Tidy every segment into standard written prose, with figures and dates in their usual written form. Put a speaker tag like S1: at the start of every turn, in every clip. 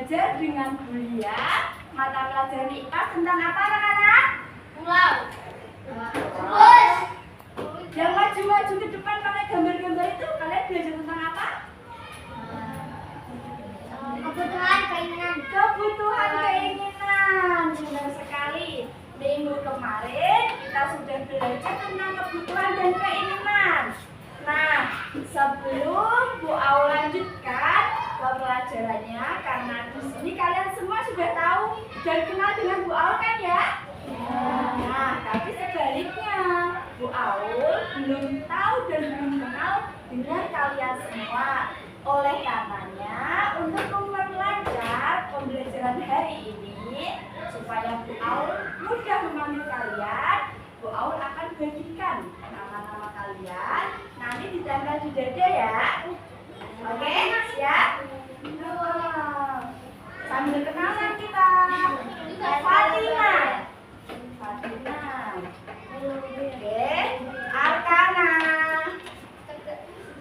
S1: belajar dengan kuliah mata pelajaran IPA tentang apa anak-anak?
S2: Pulau.
S1: Terus yang maju-maju ke depan pakai gambar-gambar itu kalian belajar tentang apa?
S2: Kebutuhan keinginan.
S1: Kebutuhan keinginan. Benar sekali. Minggu kemarin kita sudah belajar tentang kebutuhan dan keinginan. Nah, sebelum Bu Aul lanjutkan ke pelajarannya, karena di sini kalian semua sudah tahu dan kenal dengan Bu Aul kan ya? Nah, tapi sebaliknya Bu Aul belum tahu dan belum kenal dengan kalian semua. Oleh karenanya, untuk memperlancar pembelajaran hari ini, supaya Bu Aul mudah memanggil kalian, Bu Aul akan bagikan nama-nama kalian. Nanti ditempel di dada ya. Oke, siap? Sambil kenalan kita. Fatina. Oke, Arkana.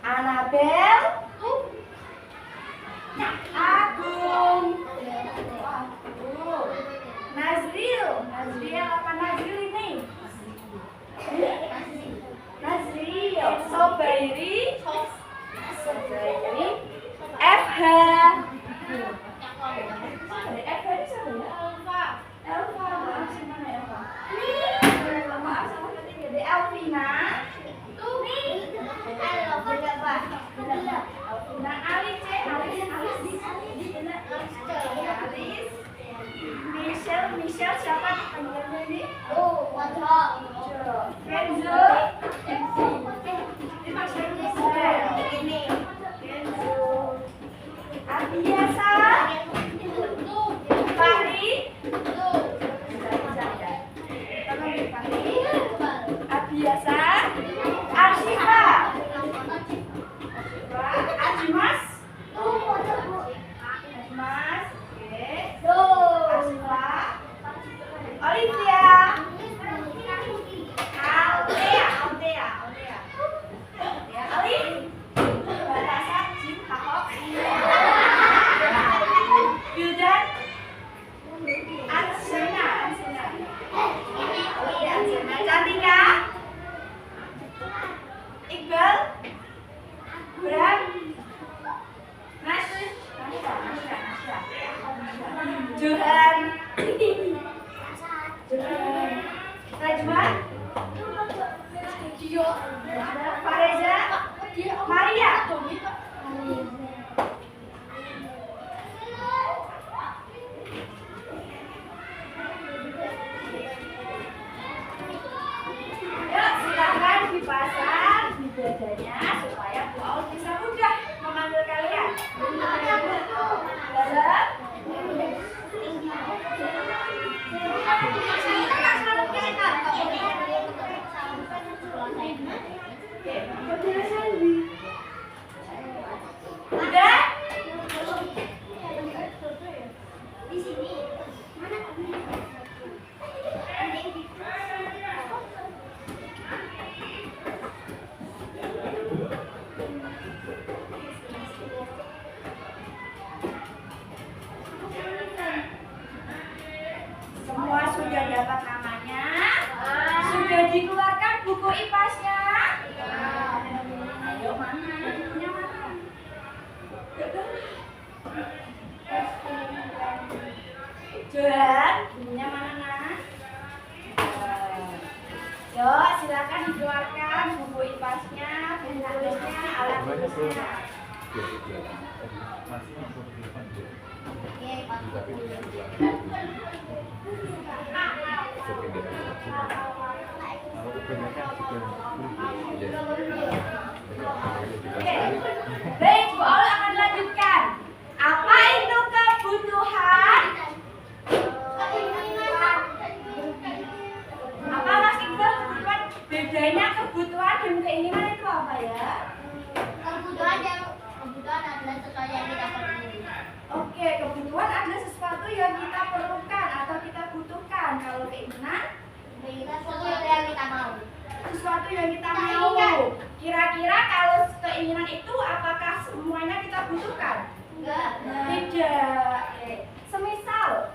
S1: Anabel. Agung. Nazril. Nazril apa Nazril ini? Nazril. Sobairi. Sobairi. FH. FH ini siapa ya? Elva. Maaf sih, mana Elva? Maaf sama ketiga. Elvina. Elvina. Alice. Michelle siapa panggilannya ini? Kenzo. Abiasa. Fahri. Abiasa. Arshifa. Ajimas. Ajimas. Olivia. Altea. Alif. Batasan Jim Hakok. Wildan. Ansena. Cantika. Iqbal. Bram. Nasya. Johan. Najwa. Fareza. Maria. Yuk, silakan dipasang di dadanya supaya Bu Aul bisa mudah memanggil kalian. Dalam. Udah? Di sini. Semua sudah dapat namanya? Sudah dikeluarkan buku IPAS-nya? Ayo, mana? Bukunya mana? Johan, bukunya mana? Yuk, silakan dikeluarkan buku IPAS-nya, buku tulisnya, alat tulisnya. Baik, Bu Aul akan lanjutkan. Apa itu kebutuhan? Apa Mas Iqbal kebutuhan? Bedanya kebutuhan dan keinginan itu apa ya?
S2: Kebutuhan adalah sesuatu yang kita perlukan.
S1: Oke, kebutuhan adalah sesuatu yang kita perlukan atau kita butuhkan. Kalau keinginan,
S2: Sesuatu yang kita mau.
S1: sesuatu yang kita mau. Kira-kira kalau keinginan itu apakah semuanya kita butuhkan?
S2: Enggak.
S1: Tidak. Oke, semisal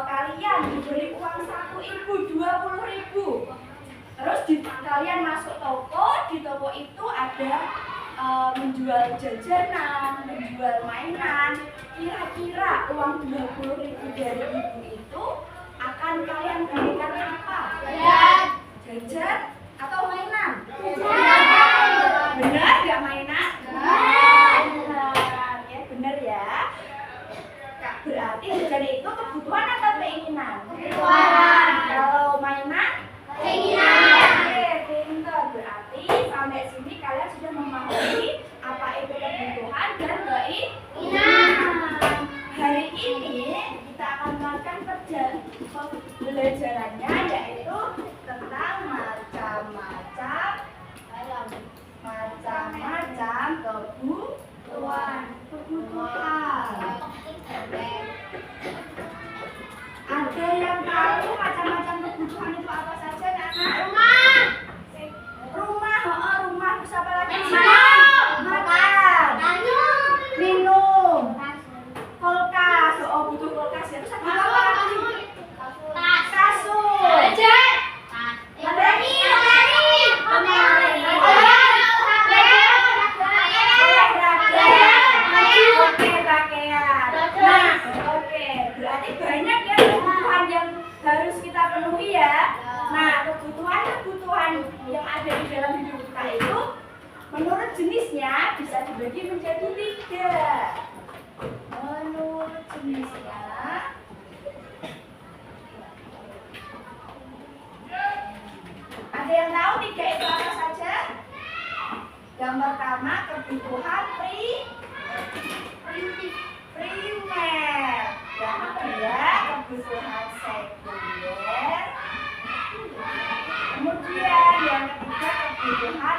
S1: kalian diberi uang saku ibu 20.000. Terus kalian masuk toko, di toko itu ada menjual jajanan, menjual mainan. Kira-kira uang 20.000 dari ibu itu akan kalian belikan apa? Jajan atau mainan? Benar nggak mainan? Benar. Ya, benar ya. Berarti jajan itu kebutuhan atau keinginan?
S2: Kebutuhan.
S1: Kalau mainan?
S2: Keinginan.
S1: Oke, pintar. Berarti sampai sini kalian sudah memahami apa itu kebutuhan dan keinginan. Hari ini kita akan melakukan pembelajarannya yaitu tentang macam-macam kebutuhan. Ada yang tahu macam-macam kebutuhan itu apa saja, anak? Rumah, rumah. Terus apa lagi? Makan, minum, kulkas. Oh, butuh kulkas ya. Terus apa lagi? Kasur. Oke, pakaian. Nah, oke. Berarti banyak ya kebutuhan yang harus kita penuhi ya. Nah, kebutuhan yang ada di dalam hidup kita itu menurut jenisnya bisa dibagi menjadi 3. Menurut jenisnya ada yang tahu 3 itu apa saja? Yang pertama kebutuhan primer, yang kedua kebutuhan sekunder, kemudian yang ketiga kebutuhan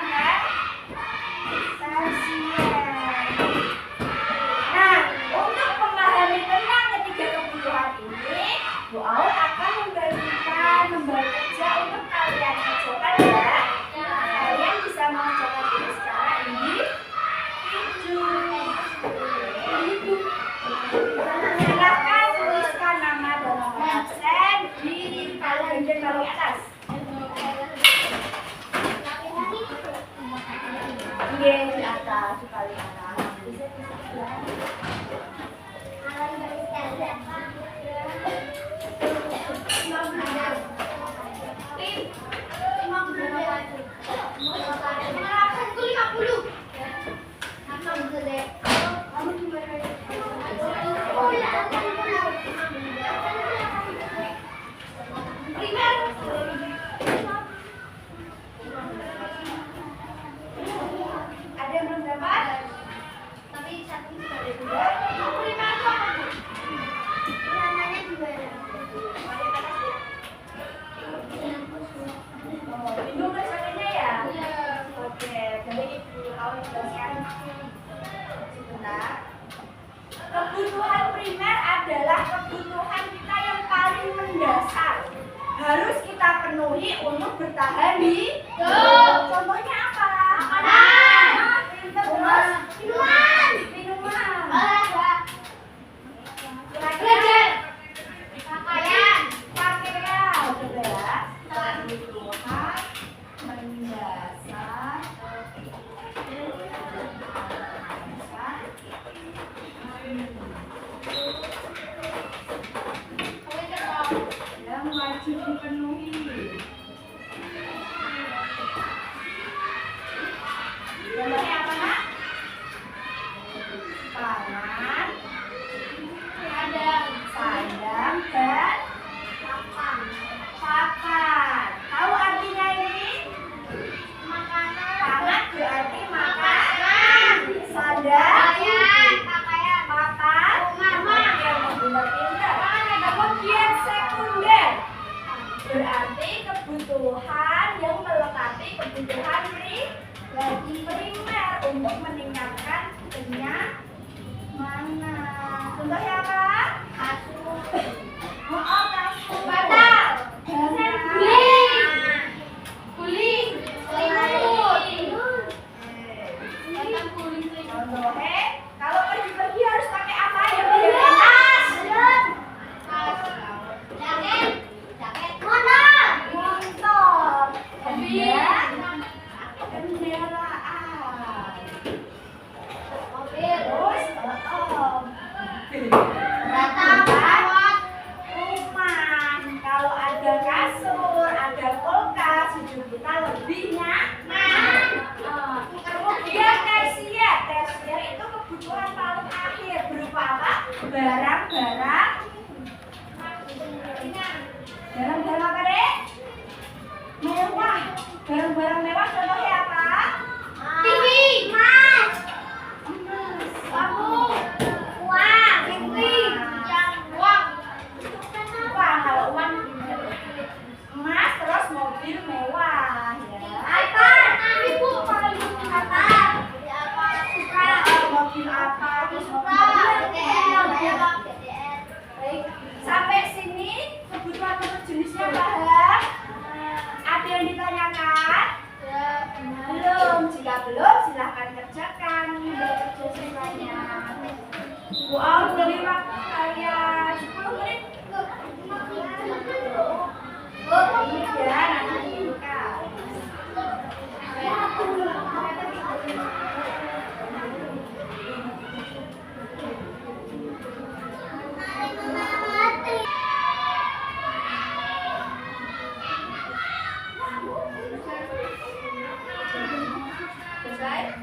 S1: tersier. Nah, untuk memahami tentang ketiga kebutuhan ini, Bu Aul akan memberi kerja untuk kalian kerjakan ya. Kalian bisa mengerjakan ini secara individu. Silakan tuliskan nama dan nomor absen di bagian paling atas. Iya, di atas di paling atas. Ada yang belum dapat?
S2: Tapi satu
S1: Ya. Primer itu apa, Bu?
S2: namanya juga
S1: Paling atas ya? Oh, ini tulisannya ya? Oke, jadi Ibu Aul jelaskan sebentar. Kebutuhan primer adalah kebutuhan kita yang paling mendasar. Harus kita penuhi untuk bertahan hidup. Contohnya apa?
S2: Makanan.
S1: Terus minuman. Kira-kira pakaian. Coba ya. Kebutuhan mendasar. Yang wajib dipenuhi. Contohnya apa, Nak? Pangan, sandang, dan pakan. Tahu artinya ini? Pangan berarti makan, sandang, pakan, kemudian sekunder berarti kebutuhan yang melengkapi kebutuhan primer untuk meningkatkan kenyamanan. Contohnya apa? Kasur, bantal, guling, contohnya kalau pergi-pergi harus pakai apa ya?
S2: Rata-rata.
S1: Rumah. Kalau ada kasur, ada kulkas, hidup kita lebih nyaman. Kemudian tersier. Tersier itu kebutuhan paling akhir berupa apa? Barang-barang. Barang-barang apa deh? Mewah. Barang-barang mewah contohnya apa?
S2: TV, emas,
S1: Emas.
S2: uang, uang.
S1: Wah, kalau uang emas terus mobil mewah ya.
S2: Ibu, apa?
S1: Mobil apa? Terus mobil Baik, sampai sini kebutuhan untuk jenisnya paham? Ada yang ditanyakan? Belum. Jika belum, silahkan kerjakan bekerja sisanya. Wow, beri waktu kalian 10 menit. Iya, nanti dibuka. Selesai?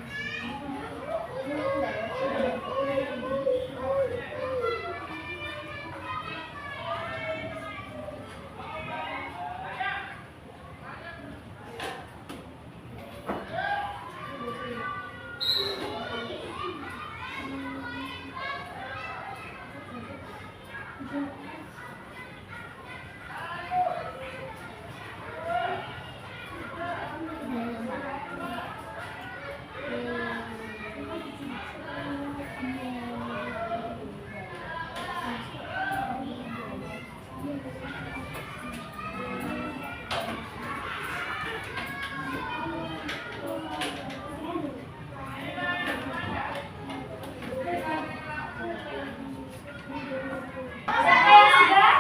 S1: Siapa yang sudah?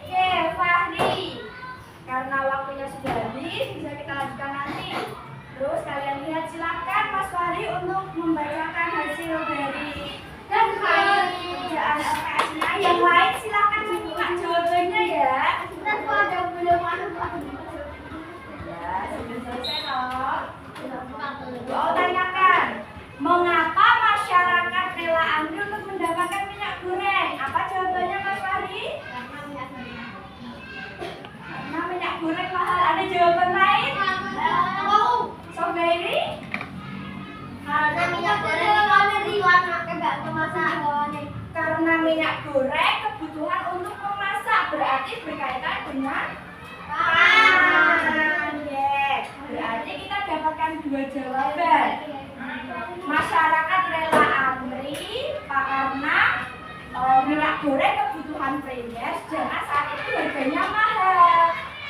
S1: Oke, Fahri. Karena waktunya sudah habis, bisa kita lanjutkan nanti. Terus kalian lihat, silakan Mas Fahri untuk membacakan hasil dari kerjaan LKS-nya. Yang lain silakan buka jawabannya ya. Ya, sudah selesai loh. Mau tanyakan, mengapa masyarakat rela antri untuk mendapatkan minyak goreng? Apa jawabannya Mas Fahri? Karena minyak goreng mahal. Ada jawaban lain? Sobairi?
S2: Karena minyak goreng
S1: Karena minyak goreng kebutuhan untuk memasak, berarti berkaitan dengan pangan. Berarti kita dapatkan 2 jawaban. Masyarakat rela antri karena minyak goreng kebutuhan primer, sedangkan saat itu harganya mahal.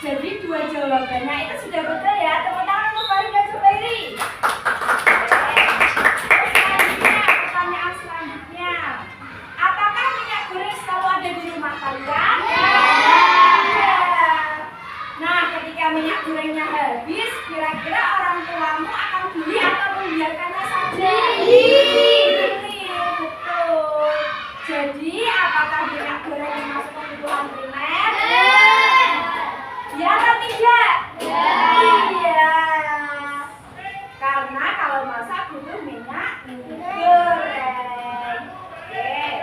S1: Jadi 2 jawabannya itu sudah betul ya. Tepuk tangan untuk Fahri dan Zubairi. Pertanyaan selanjutnya, apakah minyak goreng selalu ada di rumah kalian? Ya. Nah, ketika minyak gorengnya habis, kira-kira orang tuamu akan beli atau membiarkannya saja? Beli, betul. Jadi, apakah minyak goreng masuk kebutuhan primer? Ya atau tidak? Iya. Karena kalau masak butuh minyak goreng. Oke.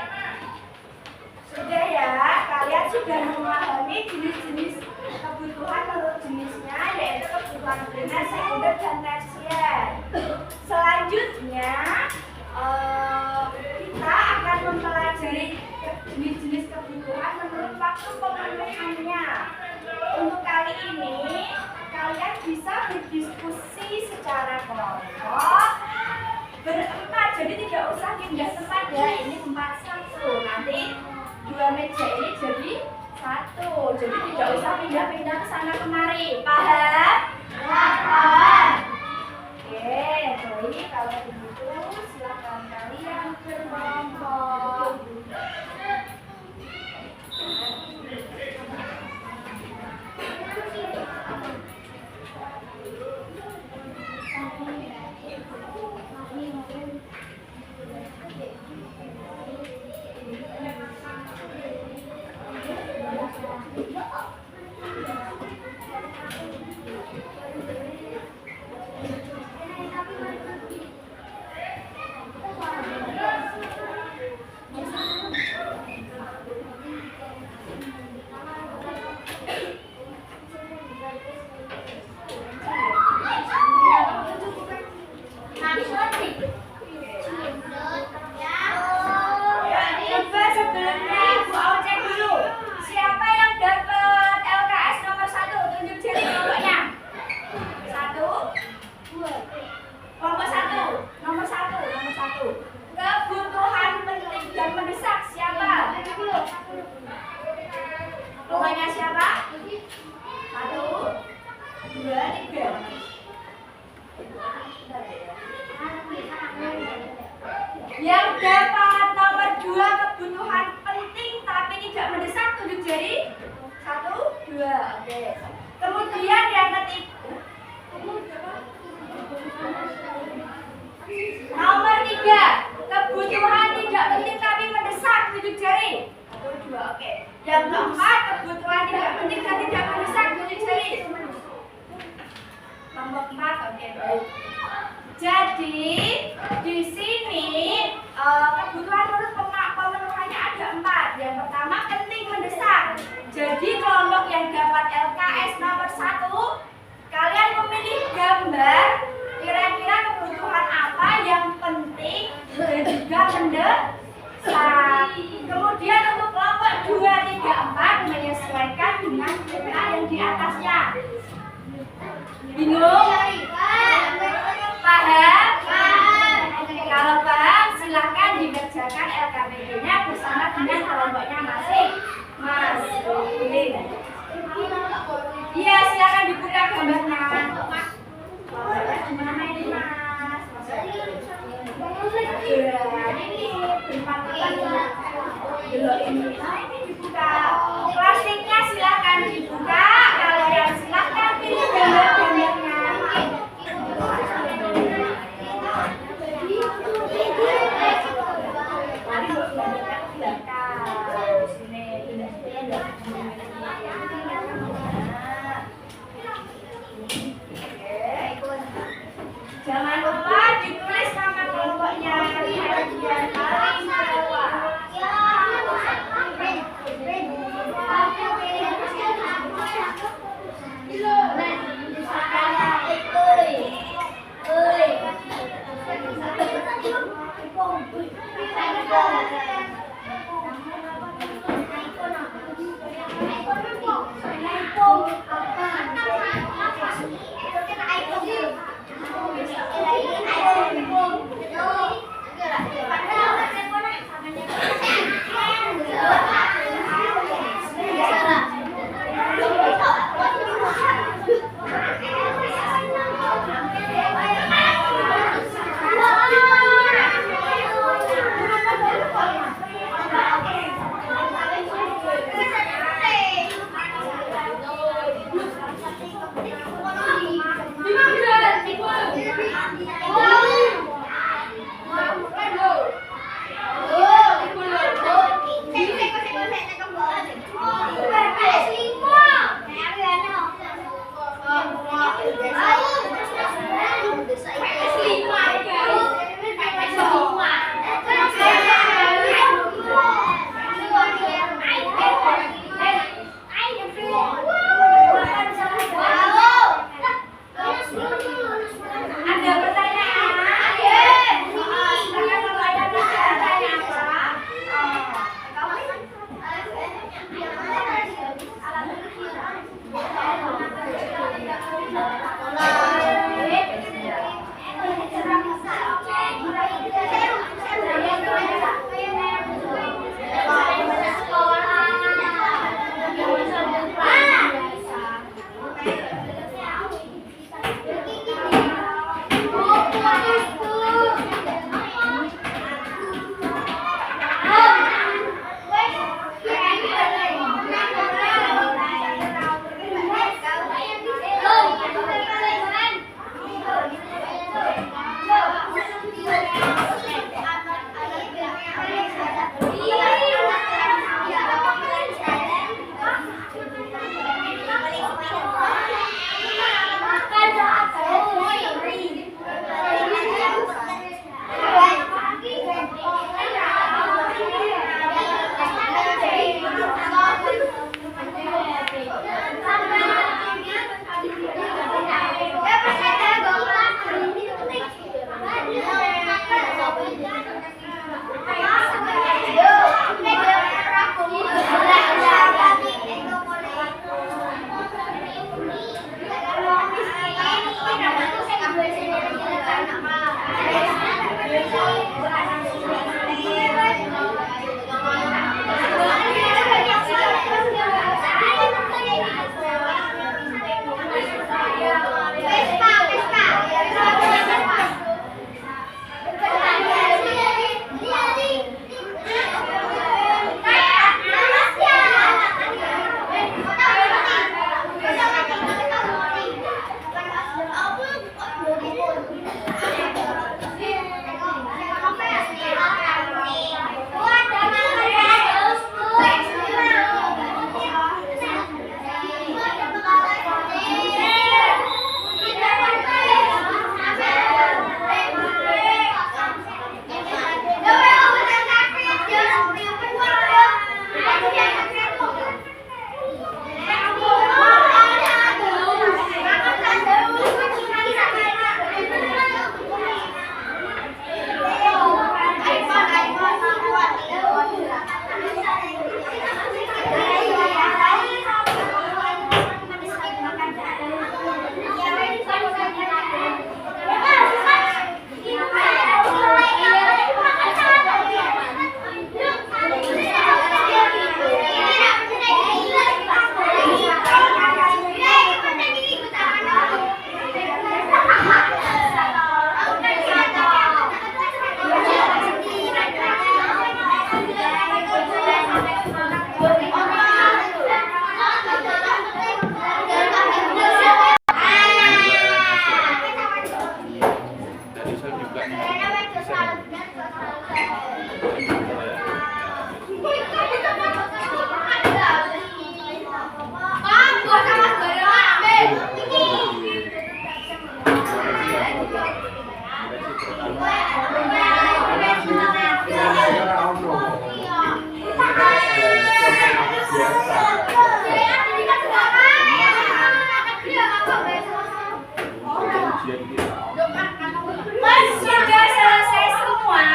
S1: Sudah ya, kalian sudah memahami jenis-jenis kebutuhan menurut jenisnya, yaitu kebutuhan primer, sekunder, dan tersier. Selanjutnya, kita akan mempelajari jenis-jenis kebutuhan menurut waktu pemenuhannya. Untuk kali ini, kalian bisa berdiskusi secara kelompok berempat, jadi tidak usah pindah tempat ya. Ini tempat 1, nanti 2 meja ini jadi 1, jadi tidak usah pindah-pindah ke sana kemari. Paham? Paham. Oke, baik, kalau begitu silakan kalian berkelompok. Oke. Kemudian yang ketiga. Nomor 3, kebutuhan tidak penting tapi mendesak, tunjuk jari. 1, 2, oke. Yang keempat, kebutuhan tidak penting dan tidak mendesak, tunjuk jari. Nomor 4, oke. Jadi di sini kebutuhan menurut pemenuhannya ada 4. Yang pertama penting mendesak. Jadi kelompok yang dapat LKS nomor 1, kalian memilih gambar kira-kira kebutuhan apa yang penting dan juga mendesak. Kemudian untuk kelompok 2, 3, 4 menyesuaikan dengan cerita yang di atasnya. Bingung? Paham? Kalau paham silahkan dikerjakan LKPD-nya bersama dengan kelompoknya masing-masing. Iya, silakan dibuka gambarnya. Gimana ini, Mas? Ini ini dibuka. Plastiknya silakan dibuka. Kalau yang silakan pilih gambar-gambarnya. Jangan lupa ditulis nama kelompoknya di bagian paling bawah. Sudah selesai semua.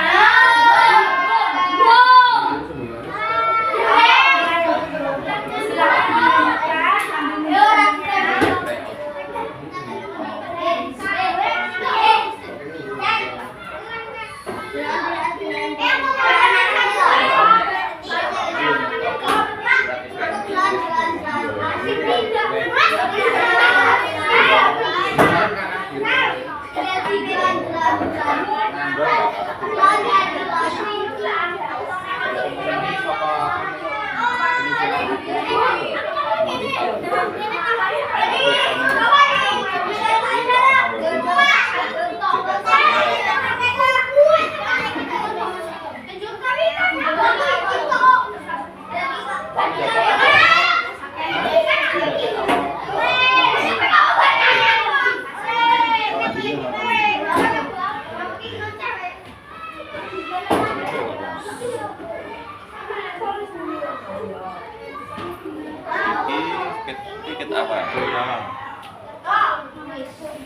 S3: Tiket apa?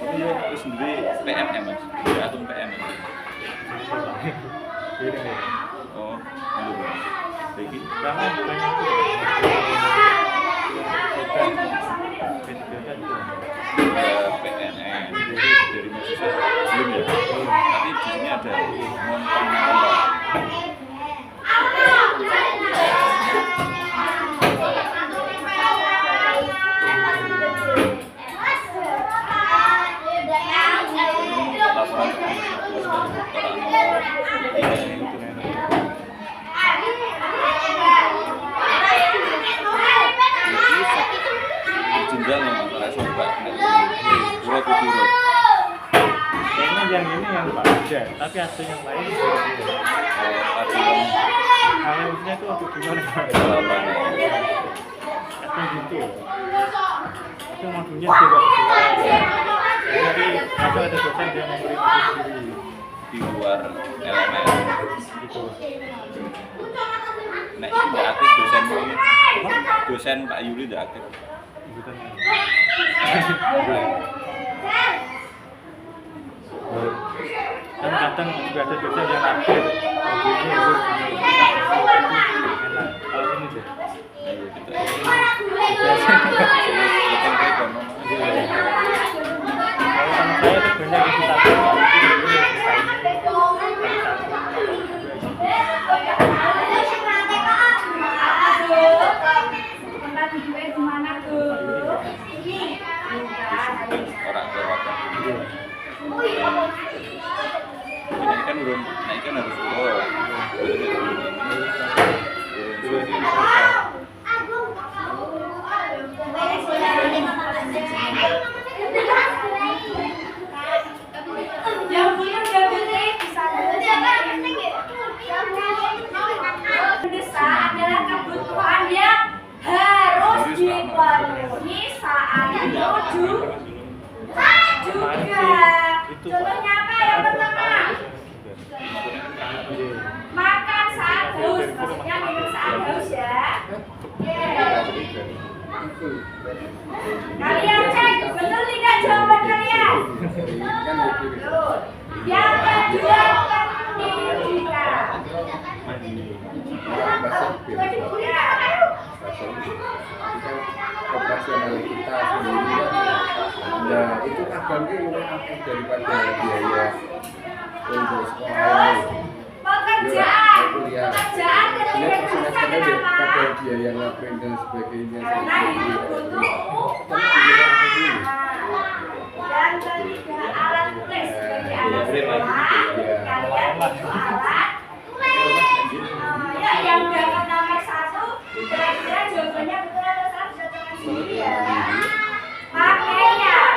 S3: Iya, itu sendiri PMM mas, akun PMM. Oh, dulu. Lagi? PNS dari mahasiswa belum ya? Tapi di sini ada jenjang yang antara suka urut urut.
S4: Kayaknya yang ini yang Pak ada, tapi ada yang lain. Harusnya itu waktu gimana? Atau gitu. Itu modunya juga. Jadi ada dosen yang memberi sendiri
S3: Di luar elemen
S4: gitu.
S3: Nah, ini tidak aktif dosen ini. Dosen Pak Yuli tidak aktif.
S4: Bukan. Kan kadang juga ada dosen yang aktif. Modunya itu enak. Kalau ini deh. Kalau teman saya itu banyak yang kita
S1: Tempat tidurnya di mana tuh?
S3: Orang lewatan. Ini kan belum, nah ini kan harus turun.
S1: Yang punya udah bisa mendesak adalah kebutuhan yang harus dipenuhi saat menuju juga. Contohnya apa yang pertama? Makan saat haus, maksudnya minum saat haus ya. Kalian cek, betul tidak jawaban kalian? Betul. Yang kedua, pendidikan.
S5: Operasional kita sendiri nah itu kadang lebih aktif daripada biaya untuk sekolah ini
S1: Pekerjaan
S5: kuliah
S1: ketika
S5: dia
S1: kerja
S5: semesternya
S1: kenapa?
S5: pada biaya ngapain dan sebagainya
S1: Karena hidup butuh uang. Dan ketiga alat tulis sebagai anak sekolah. Kalian butuh alat tulis. Ya yang dapat nomor 1 kira-kira jawabannya betul atau salah bisa tangan sendiri ya. Pakaian.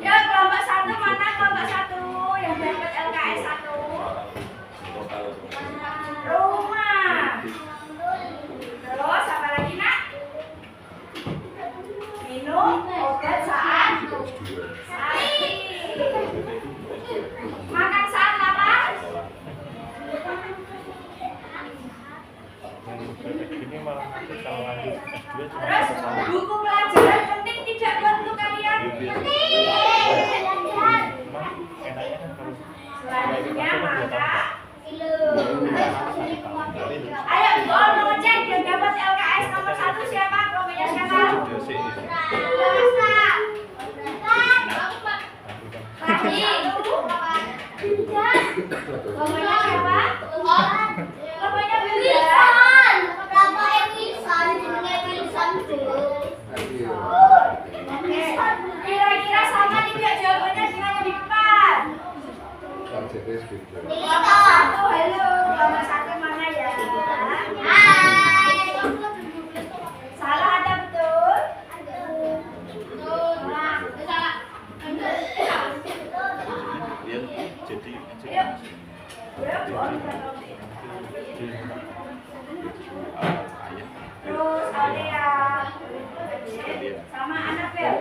S1: Ya kelompok 1 mana kelompok 1 yang dapat LKS 1? Rumah. Terus apa lagi nak? Minum obat saat sakit. Makan saat apa?
S4: kalau lanjut S2 cuma
S1: Terus
S4: sekali.
S1: buku pelajaran penting tidak buat untuk kalian?
S4: Cuma enaknya kan kalau
S1: Selanjutnya maka
S4: kali
S1: ayo gol mau ngecek yang dapat LKS nomor 1 siapa? Kelompoknya siapa? Tadi. Kelompoknya siapa? Kelompoknya Wildan. Oke. Kira-kira sama tidak jawabannya dengan yang di depan? Kelompok 1, halo. Kelompok 1 mana ya? Salah ada betul?
S3: Dia jadi
S1: Yuk. Berapa? Terus Alia. Sama Anabel.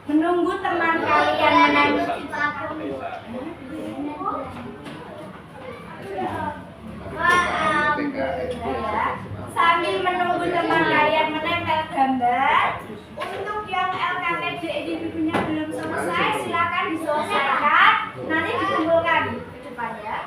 S1: Menunggu teman kalian menangis. Sambil menunggu teman kalian menempel gambar, untuk yang LKPD individunya belum selesai, silakan diselesaikan. Nanti dikumpulkan ke depan ya.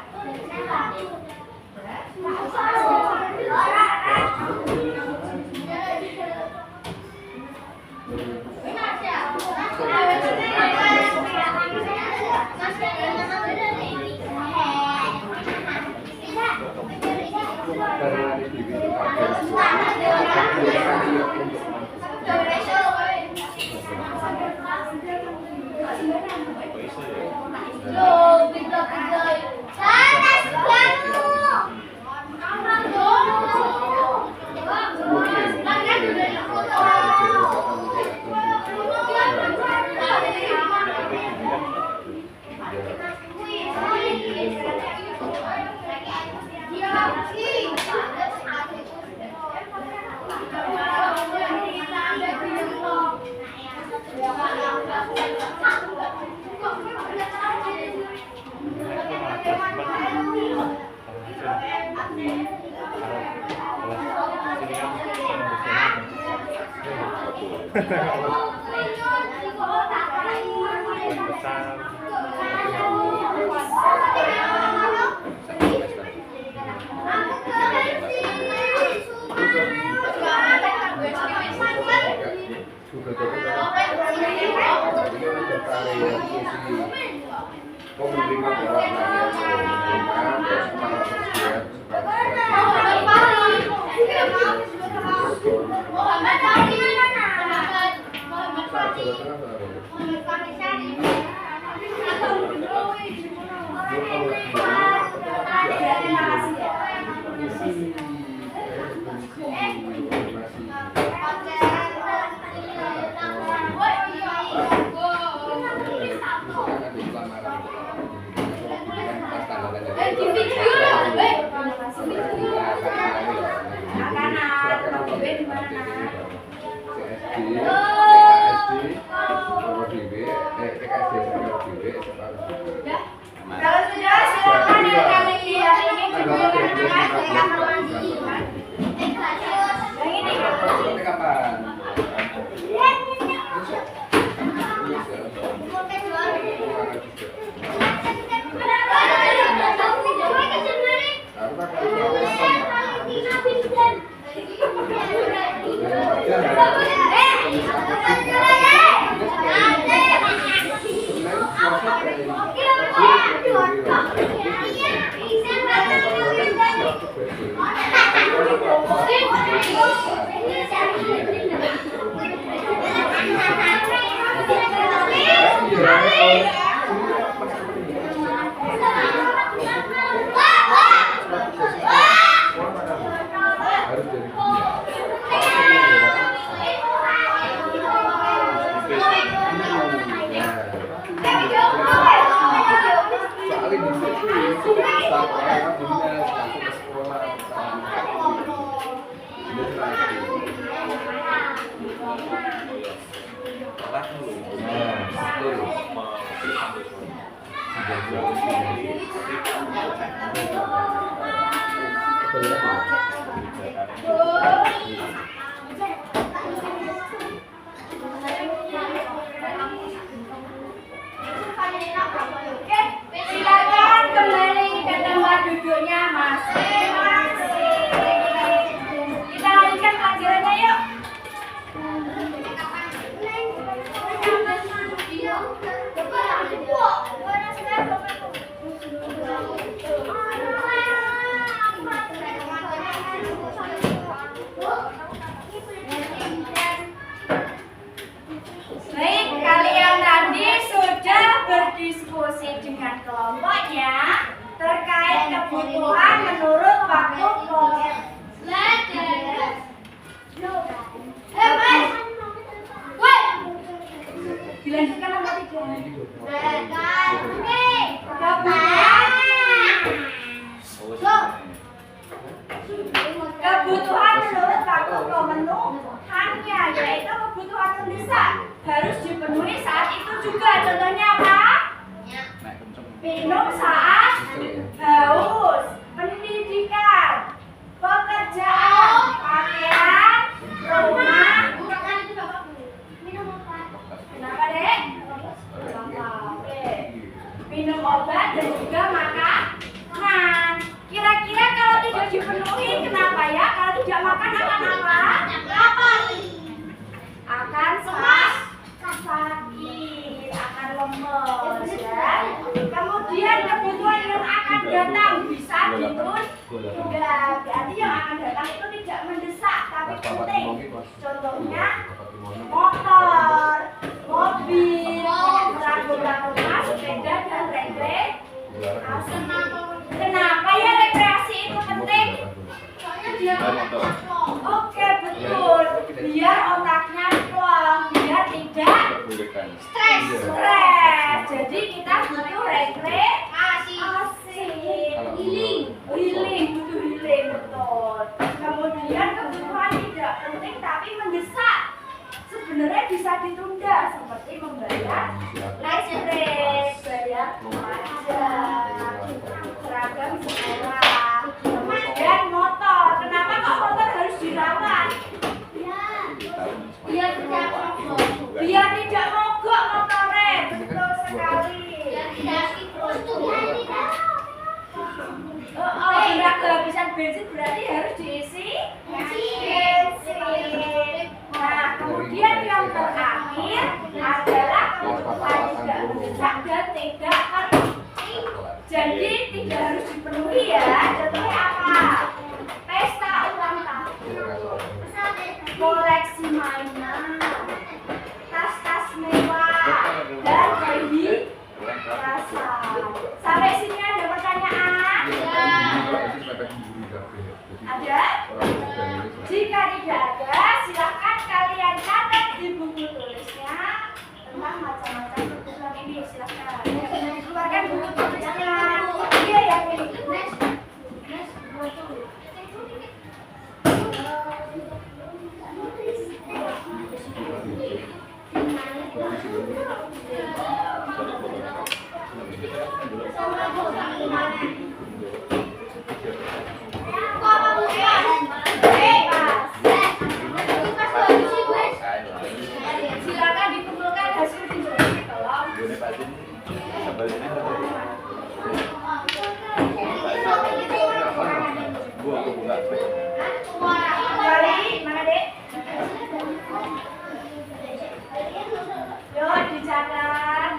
S1: Kalau sudah silakan yang kali ini
S5: Harus jadi
S1: Oke, silakan kembali ke tempat duduknya masing-masing. Kita lanjutkan pelajarannya yuk. Baik, kalian tadi sudah berdiskusi dengan kelompoknya terkait kebutuhan menurut waktu kelompok. Dilanjutkan nomor 3. Kebutuhan menurut waktu pemenuhannya yaitu kebutuhan mendesak harus dipenuhi saat itu juga. Contohnya apa? Minum saat haus, pendidikan, pekerjaan, pakaian, rumah. Kenapa dek? Oke. Minum obat dan juga makanan. Kira-kira kalau tidak dipenuhi kenapa ya? Kalau tidak makan akan apa? Akan sakit, akan lemes ya. Kemudian kebutuhan yang akan datang bisa ditunda. Berarti yang akan datang itu tidak mendesak tapi penting. Contohnya motor, mobil, rumah, sepeda dan rekreasi. Kenapa ya rekreasi itu penting? Oke, betul. Biar otaknya plong, biar tidak stres. Jadi kita butuh rekreasi. Healing, butuh healing, betul. Kemudian kebutuhan tidak penting tapi mendesak. Sebenarnya bisa ditunda seperti membayar listrik, bayar pajak, seragam sekolah, kemudian motor. Kenapa kok motor harus dirawat? Biar tidak mogok motornya. Betul sekali. Bila kehabisan bensin berarti harus diisi bensin. Nah, kemudian yang terakhir adalah kebutuhan tidak mendesak dan tidak penting. Jadi tidak harus dipenuhi ya. Contohnya apa? Pesta ulang tahun, koleksi mainan, tas-tas mewah, dan perhiasan. Sampai sini ada pertanyaan? Ada? Jika tidak ada, silakan kalian catat di buku tulisnya tentang macam-macam kebutuhan ini. Silakan. Keluarkan buku tulisnya. Iya ya, ini. Silakan dikumpulkan hasil tinjauan tolong. Kembali, mana dek? Yuk dicatat.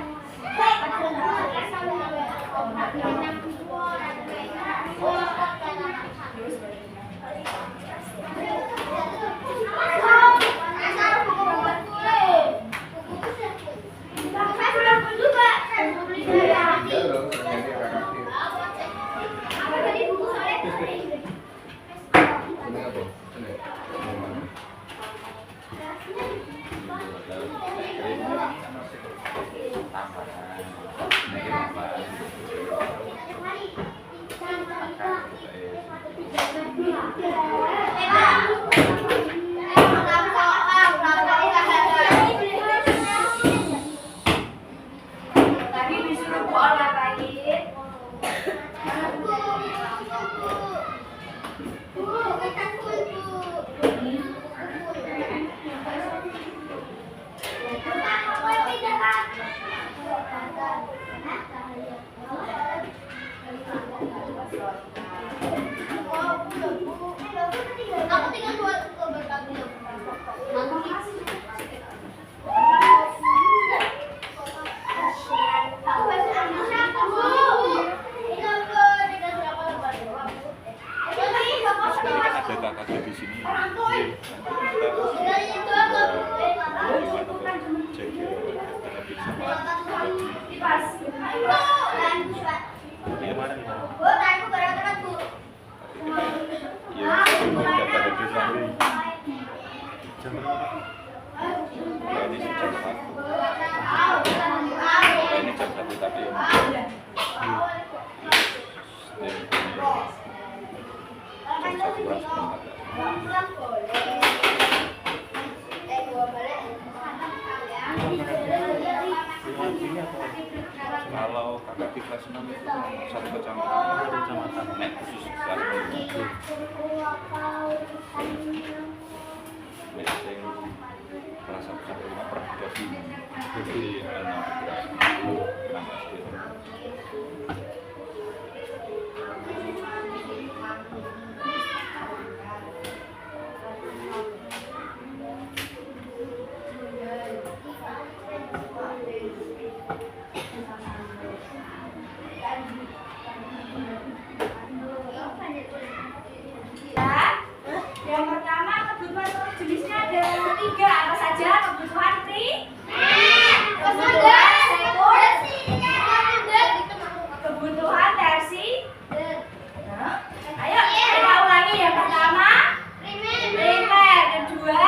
S1: Tadi disuruh olahraga
S3: masyarakat di sini. Nanti
S2: Dari itu apa?
S3: kita jaga lebih sama
S1: Di pas.
S4: Ini mana nih?
S2: Bu, aku berat-berat, Bu.
S3: ya jaga lebih sama.
S4: Jam berapa?
S3: Ini jam 1. Ini jam 1 tapi jam 1 harus berangkat.
S4: Ini apa?
S3: Kalau kakak di kelas 6 itu satu kecamatan.
S4: Kecamatan.
S3: Nek khusus kelas 6. Nek sing kelas 1 sampai 5 per dikasih jadi 6 SD.
S1: Yang pertama kebutuhan jenisnya ada 3. Apa saja kebutuhan kebutuhan tersi. Ayo kita ulangi. Yang pertama primer, kedua,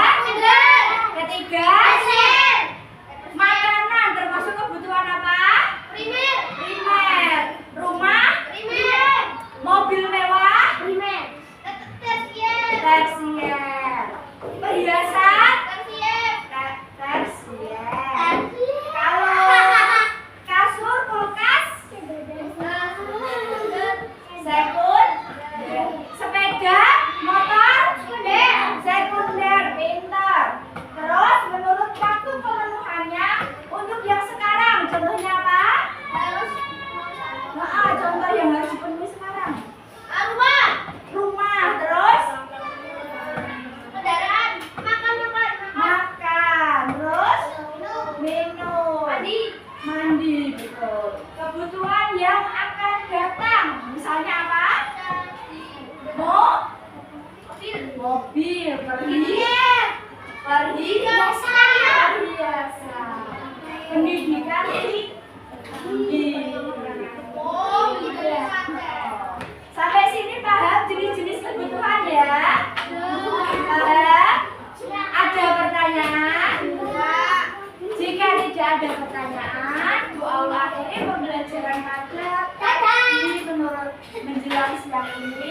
S1: ketiga makanan termasuk kebutuhan apa? Primer, rumah, mobil mewah, tersier, perhiasan, tersier. Kalau kasur, kulkas, sekund, sepeda, motor, sekunder, pinter. Terus menurut waktu pemenuhannya untuk yang sekarang contohnya apa? Contoh yang harus dipenuhi sekarang. Rumah, terus makan, terus minum, mandi, betul. Kebutuhan yang akan datang, misalnya apa? Mobil, perhiasan, pendidikan tinggi. Sampai sini paham jenis-jenis kebutuhan ya? Paham? Ada pertanyaan? Jika tidak ada pertanyaan, Bu Aula akhiri pembelajaran pada ini menurut menjelang siang ini.